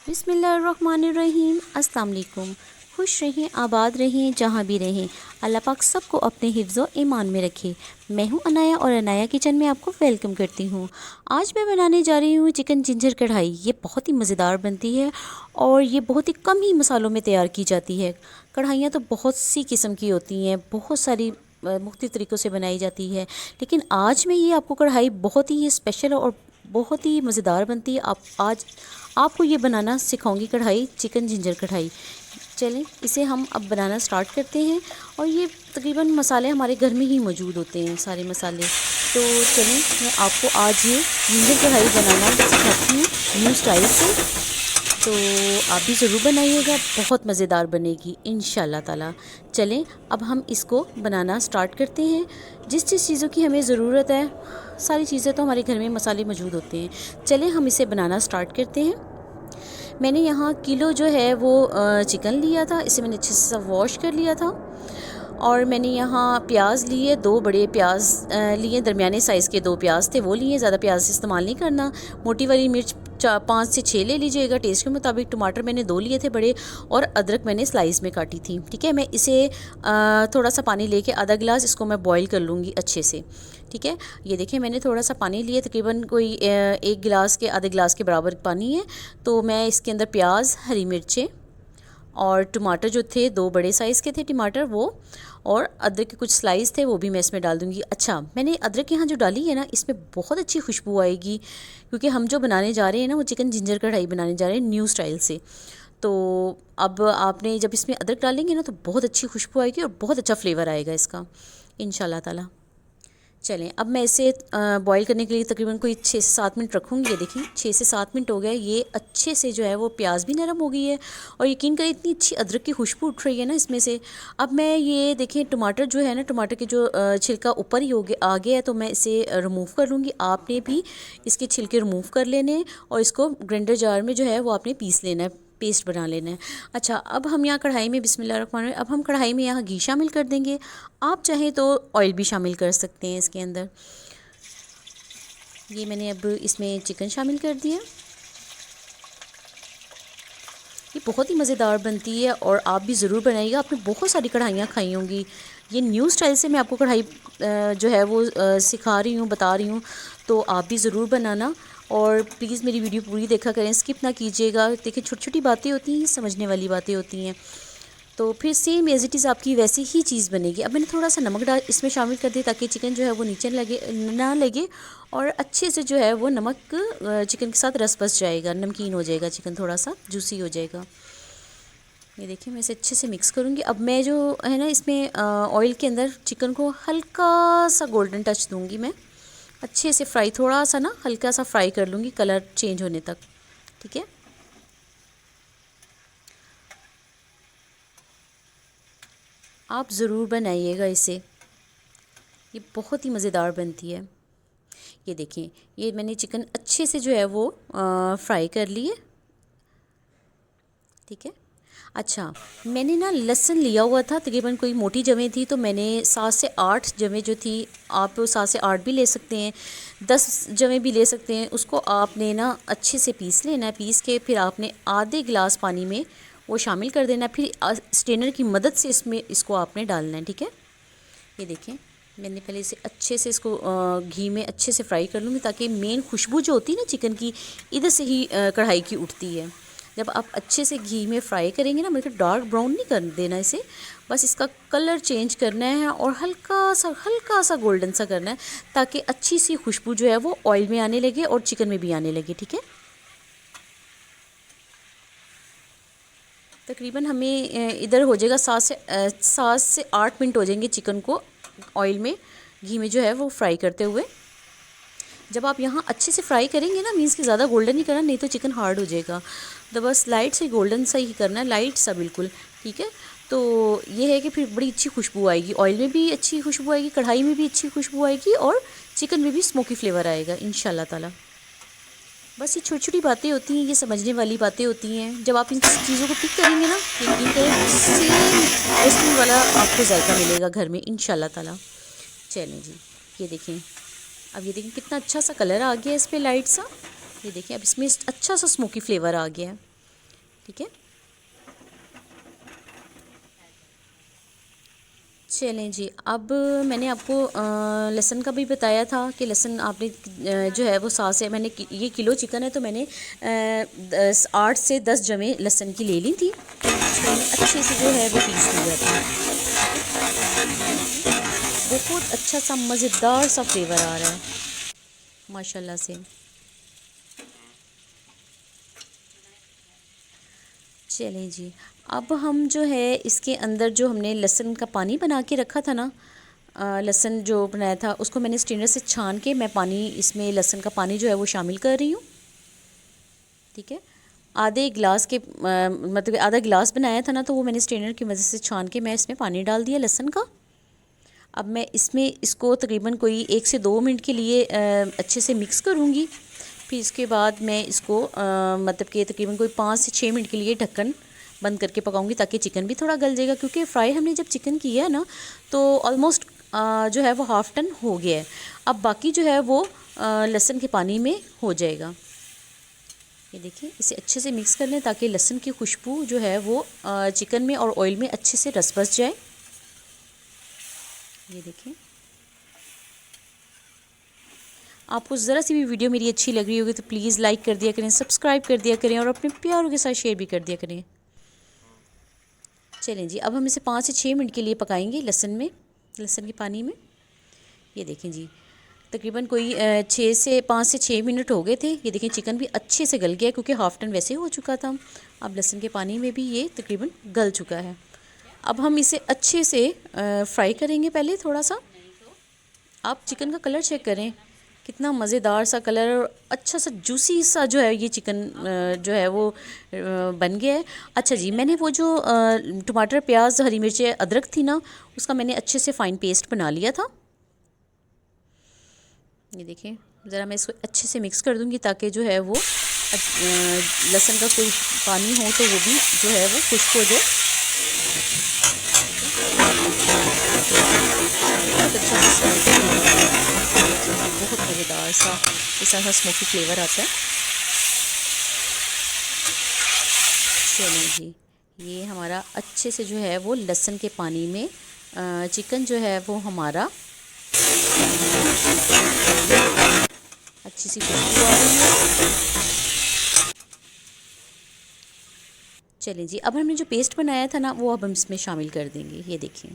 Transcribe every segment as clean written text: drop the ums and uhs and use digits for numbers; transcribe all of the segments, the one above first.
बिस्मिल्लाहिर्रहमानिर्रहीम। अस्सलाम वालेकुम। खुश रहें, आबाद रहें, जहाँ भी रहें। अल्लाह पाक सबको अपने हिफ्ज़ ईमान में रखे। मैं हूँ अनाया और अनाया किचन में आपको वेलकम करती हूँ। आज मैं बनाने जा रही हूँ चिकन जिंजर कढ़ाई। ये बहुत ही मज़ेदार बनती है और ये बहुत ही कम ही मसालों में तैयार की जाती है। कढ़ाइयाँ तो बहुत सी किस्म की होती हैं, बहुत सारी मुख्तलिफ़ तरीक़ों से बनाई जाती है, लेकिन आज मैं ये आपको कढ़ाई बहुत ही स्पेशल और बहुत ही मज़ेदार बनती है। आज आपको ये बनाना सिखाऊंगी, कढ़ाई चिकन जिंजर कढ़ाई। चलें इसे हम अब बनाना स्टार्ट करते हैं। और ये तकरीबन मसाले हमारे घर में ही मौजूद होते हैं, सारे मसाले। तो चलें मैं आपको आज ये जिंजर कढ़ाई बनाना सिखाती हूँ न्यू स्टाइल से। तो आप भी ज़रूर बनाइएगा, बहुत मज़ेदार बनेगी इंशाल्लाह ताला। चलें अब हम इसको बनाना स्टार्ट करते हैं। जिस जिस चीज़ों की हमें ज़रूरत है, सारी चीज़ें तो हमारे घर में मसाले मौजूद होते हैं। चलें हम इसे बनाना स्टार्ट करते हैं। मैंने यहाँ किलो जो है वो चिकन लिया था, इसे मैंने अच्छे से वॉश कर लिया था। और मैंने यहाँ प्याज लिए, 2 बड़े प्याज लिए, दरमियाने साइज़ के 2 प्याज थे वो लिए। ज़्यादा प्याज इस्तेमाल नहीं करना। मोटी वाली मिर्च 5 से 6 ले लीजिएगा टेस्ट के मुताबिक। टमाटर मैंने 2 लिए थे बड़े, और अदरक मैंने स्लाइस में काटी थी। ठीक है, मैं इसे थोड़ा सा पानी लेके आधा गिलास इसको मैं बॉईल कर लूँगी अच्छे से। ठीक है, ये देखिए मैंने थोड़ा सा पानी लिया, तकरीबन कोई 1 गिलास के आधे गिलास के बराबर पानी है। तो मैं इसके अंदर प्याज, हरी मिर्चें और टमाटर जो थे 2 बड़े साइज़ के थे टमाटर वो, और अदरक के कुछ स्लाइस थे वो भी मैं इसमें डाल दूँगी। अच्छा, मैंने अदरक यहाँ जो डाली है ना, इसमें बहुत अच्छी खुशबू आएगी, क्योंकि हम जो बनाने जा रहे हैं ना वो चिकन जिंजर कढ़ाई बनाने जा रहे हैं न्यू स्टाइल से। तो अब आपने जब इसमें अदरक डालेंगे ना तो बहुत अच्छी खुशबू आएगी और बहुत अच्छा फ्लेवर आएगा इसका इंशाल्लाह ताला। चलें अब मैं इसे बॉईल करने के लिए तकरीबन कोई 6 से 7 मिनट रखूँगी। ये देखिए 6 से 7 मिनट हो गए, ये अच्छे से जो है वो प्याज भी नरम हो गई है, और यकीन करें इतनी अच्छी अदरक की खुशबू उठ रही है ना इसमें से। अब मैं ये देखें टमाटर जो है ना, टमाटर के जो छिलका ऊपर ही हो गया आ गया है, तो मैं इसे रिमूव कर लूँगी। आपने भी इसके छिलके रिमूव कर लेने हैं और इसको ग्राइंडर जार में जो है वो आपने पीस लेना है, पेस्ट बना लेना है। अच्छा, अब हम यहाँ कढ़ाई में बिस्मिल्लाहिर्रहमानिर्रहीम, अब हम कढ़ाई में यहाँ घी शामिल कर देंगे। आप चाहें तो ऑयल भी शामिल कर सकते हैं इसके अंदर। ये मैंने अब इसमें चिकन शामिल कर दिया। ये बहुत ही मज़ेदार बनती है और आप भी ज़रूर बनाइएगा। आपने बहुत सारी कढ़ाइयाँ खाई होंगी। ये न्यू स्टाइल से मैं आपको कढ़ाई जो है वो सिखा रही हूँ, बता रही हूँ, तो आप भी ज़रूर बनाना। और प्लीज़ मेरी वीडियो पूरी देखा करें, स्किप ना कीजिएगा। देखिए छोटी छोटी बातें होती हैं, समझने वाली बातें होती हैं, तो फिर सेम एज़ इट इज़ आपकी वैसी ही चीज़ बनेगी। अब मैंने थोड़ा सा नमक डाल इसमें शामिल कर दिया, ताकि चिकन जो है वो नीचे ना लगे, और अच्छे से जो है वो नमक चिकन के साथ रस बस जाएगा, नमकीन हो जाएगा चिकन, थोड़ा सा जूसी हो जाएगा। ये देखिए मैं इसे अच्छे से मिक्स करूँगी। अब मैं जो है ना इसमें ऑयल के अंदर चिकन को हल्का सा गोल्डन टच दूँगी। मैं अच्छे से फ्राई, थोड़ा सा ना हल्का सा फ्राई कर लूँगी, कलर चेंज होने तक। ठीक है, आप ज़रूर बनाइएगा इसे, ये बहुत ही मज़ेदार बनती है। ये देखिए ये मैंने चिकन अच्छे से जो है वो फ्राई कर लिए। ठीक है, अच्छा मैंने ना लहसुन लिया हुआ था, तकरीबन कोई मोटी जवें थी, तो मैंने 7 से 8 जवें जो थी, आप 7 से 8 भी ले सकते हैं, 10 जवें भी ले सकते हैं। उसको आपने ना अच्छे से पीस लेना है। पीस के फिर आपने आधे गिलास पानी में वो शामिल कर देना है। फिर स्ट्रेनर की मदद से इसको आपने डालना है। ठीक है, ये देखें मैंने पहले इसे अच्छे से इसको घी में अच्छे से फ्राई कर लूँगी, ताकि मेन खुशबू जो होती है ना चिकन की, इधर से ही कढ़ाई की उठती है। जब आप अच्छे से घी में फ्राई करेंगे ना, मतलब डार्क ब्राउन नहीं कर देना इसे, बस इसका कलर चेंज करना है और हल्का सा गोल्डन सा करना है, ताकि अच्छी सी खुशबू जो है वो ऑयल में आने लगे और चिकन में भी आने लगे। ठीक है, तकरीबन हमें इधर हो जाएगा 7 से 8 मिनट हो जाएंगे चिकन को ऑयल में, घी में जो है वो फ्राई करते हुए। जब आप यहाँ अच्छे से फ्राई करेंगे ना, मीन्स कि ज़्यादा गोल्डन नहीं करना, नहीं तो चिकन हार्ड हो जाएगा। तो बस लाइट से गोल्डन सा ही करना है, लाइट सा बिल्कुल। ठीक है, तो ये है कि फिर बड़ी अच्छी खुशबू आएगी, ऑयल में भी अच्छी खुशबू आएगी, कढ़ाई में भी अच्छी खुशबू आएगी, और चिकन में भी स्मोकी फ्लेवर आएगा इंशाल्लाह ताला। बस ये छोटी छोटी बातें होती हैं, ये समझने वाली बातें होती हैं। जब आप इन चीज़ों को पिक करेंगे ना, यकीन करें सेम रेसिपी वाला आपको जायका मिलेगा घर में इंशाल्लाह ताला। चलें जी, ये देखें, अब ये देखें कितना अच्छा सा कलर आ गया है इस पर, लाइट सा। ये देखें अब इसमें अच्छा सा स्मोकी फ्लेवर आ गया है। ठीक है। चलें जी, अब मैंने आपको लहसुन का भी बताया था कि लहसुन आपने जो है वो 7 से, मैंने ये किलो चिकन है तो मैंने 8 से 10 जमें लहसुन की ले ली थी। तो अच्छे से जो है वो पीस लिया था। बहुत अच्छा सा मज़ेदार सा फ्लेवर आ रहा है माशाल्लाह से। चलें जी, अब हम जो है इसके अंदर जो हमने लहसुन का पानी बना के रखा था ना, लहसुन जो बनाया था उसको मैंने स्ट्रेनर से छान के मैं पानी, इसमें लहसुन का पानी जो है वो शामिल कर रही हूँ। ठीक है, आधे गिलास के मतलब आधा गिलास बनाया था ना, तो वो मैंने स्ट्रेनर की मदद से छान के मैं इसमें पानी डाल दिया लहसुन का। अब मैं इसमें इसको तकरीबन कोई 1 से 2 मिनट के लिए अच्छे से मिक्स करूँगी। फिर इसके बाद मैं इसको मतलब कि तकरीबन कोई 5 से 6 मिनट के लिए ढक्कन बंद करके पकाऊंगी, ताकि चिकन भी थोड़ा गल जाएगा, क्योंकि फ्राई हमने जब चिकन किया है ना तो ऑलमोस्ट जो है वो हाफ़ टन हो गया है। अब बाकी जो है वो लहसुन के पानी में हो जाएगा। ये देखिए, इसे अच्छे से मिक्स कर लें ताकि लहसुन की खुशबू जो है वो चिकन में और ऑयल में अच्छे से रस बस जाए। ये देखिए, आपको ज़रा सी भी वीडियो मेरी अच्छी लग रही होगी तो प्लीज़ लाइक कर दिया करें, सब्सक्राइब कर दिया करें और अपने प्यारों के साथ शेयर भी कर दिया करें। चलें जी, अब हम इसे 5 से 6 मिनट के लिए पकाएंगे लहसुन के पानी में। ये देखें जी, तकरीबन कोई 5 से 6 मिनट हो गए थे। ये देखें, चिकन भी अच्छे से गल गया क्योंकि हाफ़ टन वैसे हो चुका था। अब लहसुन के पानी में भी ये तकरीबन गल चुका है। अब हम इसे अच्छे से फ्राई करेंगे। पहले थोड़ा सा आप चिकन का कलर चेक करें, कितना मज़ेदार सा कलर और अच्छा सा जूसी सा जो है ये चिकन जो है वो बन गया है। अच्छा जी, मैंने वो जो टमाटर, प्याज, हरी मिर्चें, अदरक थी ना, उसका मैंने अच्छे से फ़ाइन पेस्ट बना लिया था। ये देखिए, ज़रा मैं इसको अच्छे से मिक्स कर दूँगी ताकि जो है वो लहसुन का कोई पानी हो तो वो भी जो है वो खुश्क हो जाए। बहुत अच्छा सा, बहुत मज़ेदार सा इस तरह स्मोकी फ्लेवर आता है। चलें जी, ये हमारा अच्छे से जो है वो लहसुन के पानी में चिकन जो है वो हमारा अच्छी सी खुशबू आ रही है। चलें जी, अब हमने जो पेस्ट बनाया था ना वो अब हम इसमें शामिल कर देंगे। ये देखिए,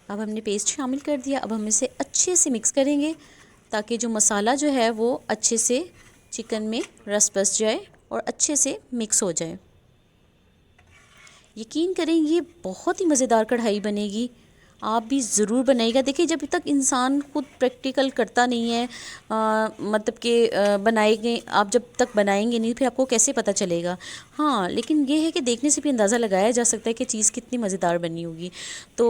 अब हमने पेस्ट शामिल कर दिया। अब हम इसे अच्छे से मिक्स करेंगे ताकि जो मसाला जो है वो अच्छे से चिकन में रस बस जाए और अच्छे से मिक्स हो जाए। यकीन करें, ये बहुत ही मज़ेदार कढ़ाई बनेगी। आप भी ज़रूर बनाइएगा। देखिए, जब तक इंसान खुद प्रैक्टिकल करता नहीं है, मतलब कि बनाएंगे आप, जब तक बनाएंगे नहीं फिर आपको कैसे पता चलेगा। हाँ, लेकिन ये है कि देखने से भी अंदाज़ा लगाया जा सकता है कि चीज़ कितनी मज़ेदार बनी होगी। तो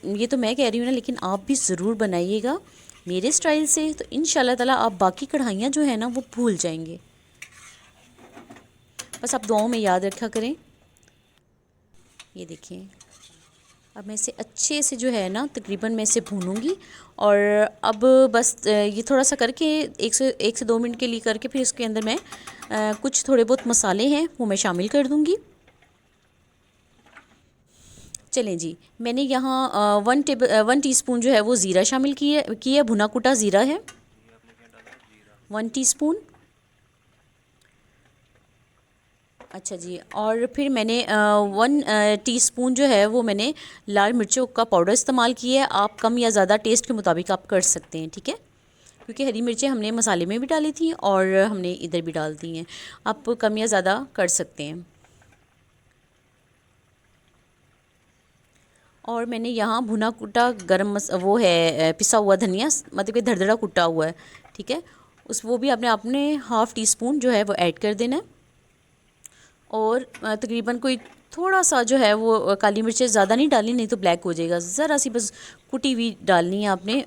ये तो मैं कह रही हूँ ना, लेकिन आप भी ज़रूर बनाइएगा मेरे स्टाइल से, तो इंशाल्लाह ताला आप बाकी कढ़ाइयाँ जो है ना वो भूल जाएंगे। बस आप दुआओं में याद रखा करें। ये देखिए, अब मैं इसे अच्छे से जो है ना तकरीबन मैं इसे भूनूंगी। और अब बस ये थोड़ा सा करके 1 से 2 मिनट के लिए करके फिर इसके अंदर मैं कुछ थोड़े बहुत मसाले हैं वो मैं शामिल कर दूंगी। चलें जी, मैंने यहाँ 1 टीस्पून जो है वो ज़ीरा शामिल किया, भुना कुटा ज़ीरा है 1 टीस्पून। अच्छा जी, और फिर मैंने 1 टीस्पून जो है वो मैंने लाल मिर्चों का पाउडर इस्तेमाल किया है। आप कम या ज़्यादा टेस्ट के मुताबिक आप कर सकते हैं, ठीक है, क्योंकि हरी मिर्चें हमने मसाले में भी डाली थी और हमने इधर भी डाल दी हैं। आप कम या ज़्यादा कर सकते हैं। और मैंने यहाँ भुना कुटा वो है पिसा हुआ धनिया, मतलब कि धड़धड़ा कुटा हुआ है, ठीक है, वो भी आपने अपने ½ टीस्पून जो है वो ऐड कर देना है। और तकरीबन कोई थोड़ा सा जो है वो काली मिर्चें ज़्यादा नहीं डालनी, नहीं तो ब्लैक हो जाएगा। ज़रा सी बस कुटी हुई डालनी है आपने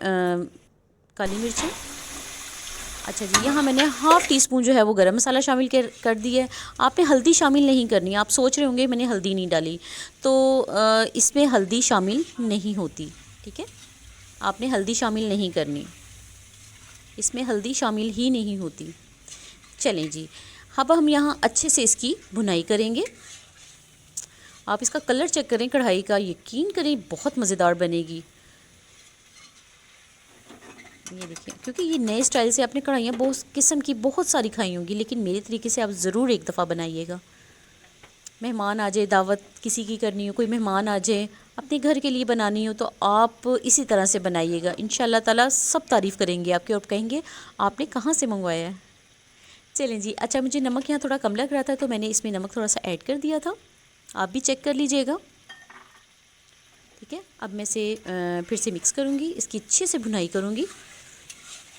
काली मिर्चें। अच्छा जी, यहाँ मैंने ½ टीस्पून जो है वो गरम मसाला शामिल कर दिया है। आपने हल्दी शामिल नहीं करनी। आप सोच रहे होंगे मैंने हल्दी नहीं डाली, तो इसमें हल्दी शामिल नहीं होती, ठीक है, आपने हल्दी शामिल नहीं करनी, इसमें हल्दी शामिल ही नहीं होती। चलें जी, अब हम यहाँ अच्छे से इसकी भुनाई करेंगे। आप इसका कलर चेक करें कढ़ाई का, यकीन करें बहुत मज़ेदार बनेगी। ये देखिए, क्योंकि ये नए स्टाइल से आपने कढ़ाइयाँ बहुत किस्म की बहुत सारी खाई होंगी, लेकिन मेरे तरीके से आप ज़रूर एक दफ़ा बनाइएगा। मेहमान आ जाए, दावत किसी की करनी हो, कोई मेहमान आ जाए, अपने घर के लिए बनानी हो, तो आप इसी तरह से बनाइएगा। इंशाल्लाह ताला सब तारीफ़ करेंगे आपके और कहेंगे आपने कहाँ से मंगवाया है। चलें जी। अच्छा, मुझे नमक यहाँ थोड़ा कम लग रहा था तो मैंने इसमें नमक थोड़ा सा ऐड कर दिया था, आप भी चेक कर लीजिएगा। ठीक है, अब मैं इसे फिर से मिक्स करूँगी, इसकी अच्छे से भुनाई करूँगी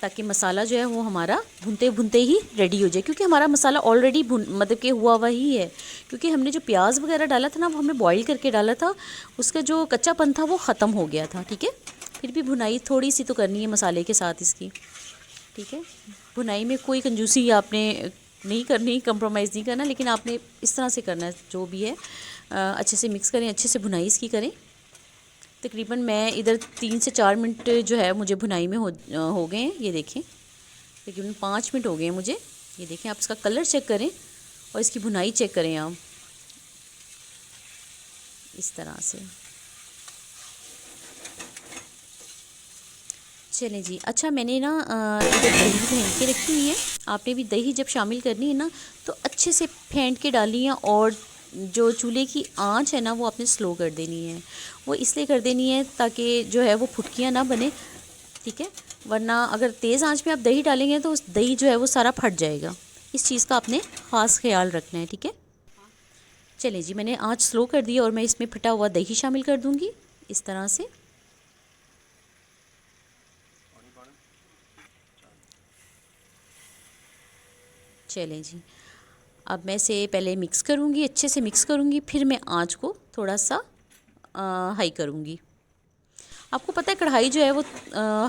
ताकि मसाला जो है वो हमारा भुनते भुनते ही रेडी हो जाए, क्योंकि हमारा मसाला ऑलरेडी मतलब कि हुआ ही है, क्योंकि हमने जो प्याज वगैरह डाला था ना, वो हमने बॉईल करके डाला था, उसका जो कच्चापन था वो ख़त्म हो गया था। ठीक है, फिर भी भुनाई थोड़ी सी तो करनी है मसाले के साथ इसकी। ठीक है, भुनाई में कोई कंजूसी आपने नहीं करनी, कंप्रोमाइज़ नहीं करना, लेकिन आपने इस तरह से करना है जो भी है। अच्छे से मिक्स करें, अच्छे से भुनाई इसकी करें। तकरीबन मैं इधर 3 से 4 मिनट जो है मुझे भुनाई में हो गए हैं। ये देखें, तकरीबन 5 मिनट हो गए हैं मुझे। ये देखें, आप इसका कलर चेक करें और इसकी भुनाई चेक करें आप इस तरह से। चलें जी। अच्छा, मैंने ना इधर दही फेंट के रखी हुई है। आपने भी दही जब शामिल करनी है ना तो अच्छे से फेंट के डाली है, और जो चूल्हे की आंच है ना वो आपने स्लो कर देनी है। वो इसलिए कर देनी है ताकि जो है वो फुटकियाँ ना बने। ठीक है, वरना अगर तेज़ आंच में आप दही डालेंगे तो उस दही जो है वो सारा फट जाएगा। इस चीज़ का आपने ख़ास ख्याल रखना है। ठीक है, चलें जी, मैंने आंच स्लो कर दी और मैं इसमें फटा हुआ दही शामिल कर दूँगी इस तरह से। चलें जी, अब मैं इसे पहले मिक्स करूँगी, अच्छे से मिक्स करूँगी, फिर मैं आंच को थोड़ा सा हाई करूँगी। आपको पता है कढ़ाई जो है वो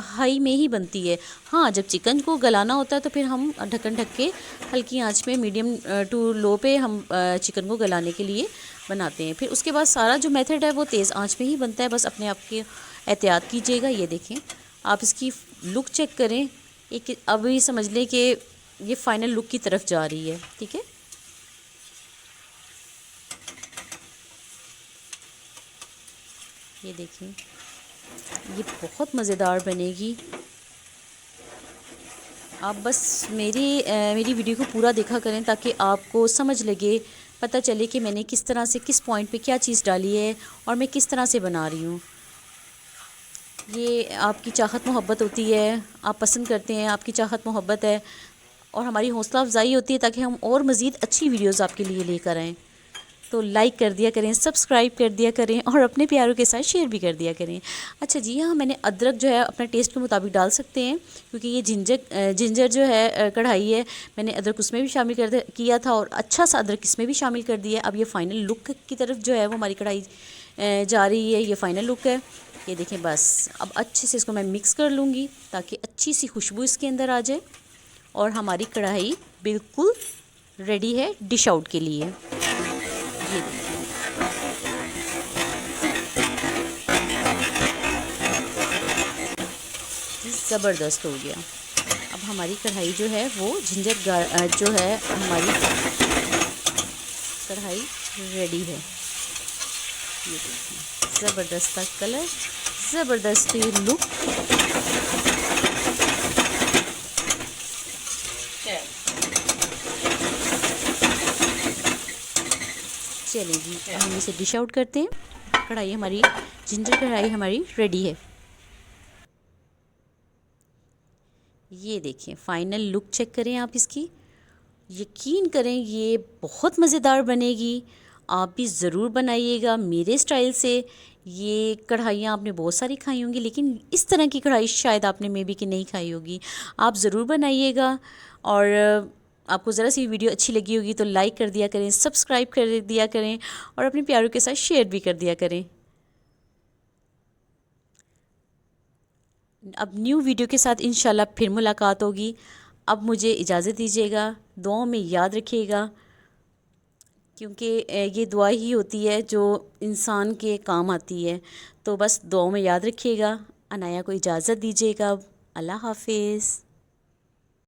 हाई में ही बनती है। हाँ, जब चिकन को गलाना होता है तो फिर हम ढक्कन ढक के हल्की आंच में मीडियम टू लो पे हम चिकन को गलाने के लिए बनाते हैं। फिर उसके बाद सारा जो मेथड है वो तेज़ आंच में ही बनता है, बस अपने आप की एहतियात कीजिएगा। ये देखें, आप इसकी लुक चेक करें, एक अभी समझ लें कि ये फाइनल लुक की तरफ जा रही है। ठीक है, ये देखें, ये बहुत मज़ेदार बनेगी। आप बस मेरी वीडियो को पूरा देखा करें ताकि आपको समझ लगे, पता चले कि मैंने किस तरह से किस पॉइंट पे क्या चीज़ डाली है और मैं किस तरह से बना रही हूँ। ये आपकी चाहत मोहब्बत होती है, आप पसंद करते हैं, आपकी चाहत मोहब्बत है, और हमारी हौसला अफजाई होती है ताकि हम और मज़ीद अच्छी वीडियोज़ आपके लिए लेकर आएँ। तो लाइक कर दिया करें, सब्सक्राइब कर दिया करें और अपने प्यारों के साथ शेयर भी कर दिया करें। अच्छा जी, हाँ, मैंने अदरक जो है अपने टेस्ट के मुताबिक डाल सकते हैं, क्योंकि ये जिंजर जो है कढ़ाई है, मैंने अदरक उसमें भी शामिल किया था और अच्छा सा अदरक इसमें भी शामिल कर दिया। अब ये फ़ाइनल लुक की तरफ जो है वो हमारी कढ़ाई जा रही है। ये फ़ाइनल लुक है, ये देखें। बस अब अच्छे से इसको मैं मिक्स कर लूँगी ताकि अच्छी सी खुशबू इसके अंदर आ जाए, और हमारी कढ़ाई बिल्कुल रेडी है डिश आउट के लिए। ये ज़बरदस्त हो गया। अब हमारी कढ़ाई जो है वो जो है हमारी कढ़ाई रेडी है। ये देखिए, ज़बरदस्त का कलर, ज़बरदस्त लुक। चलिए जी, हम इसे डिश आउट करते हैं। कढ़ाई हमारी, जिंजर कढ़ाई हमारी रेडी है। ये देखें, फ़ाइनल लुक चेक करें आप इसकी, यकीन करें ये बहुत मज़ेदार बनेगी। आप भी ज़रूर बनाइएगा मेरे स्टाइल से। ये कढ़ाइयाँ आपने बहुत सारी खाई होंगी, लेकिन इस तरह की कढ़ाई शायद आपने मे बी कि नहीं खाई होगी। आप ज़रूर बनाइएगा, और आपको ज़रा सी वीडियो अच्छी लगी होगी तो लाइक कर दिया करें, सब्सक्राइब कर दिया करें और अपने प्यारों के साथ शेयर भी कर दिया करें। अब न्यू वीडियो के साथ इंशाल्लाह फिर मुलाकात होगी। अब मुझे इजाज़त दीजिएगा, दुआओं में याद रखिएगा, क्योंकि ये दुआ ही होती है जो इंसान के काम आती है। तो बस दुआओं में याद रखिएगा। अनाया को इजाज़त दीजिएगा। अल्लाह हाफिज़।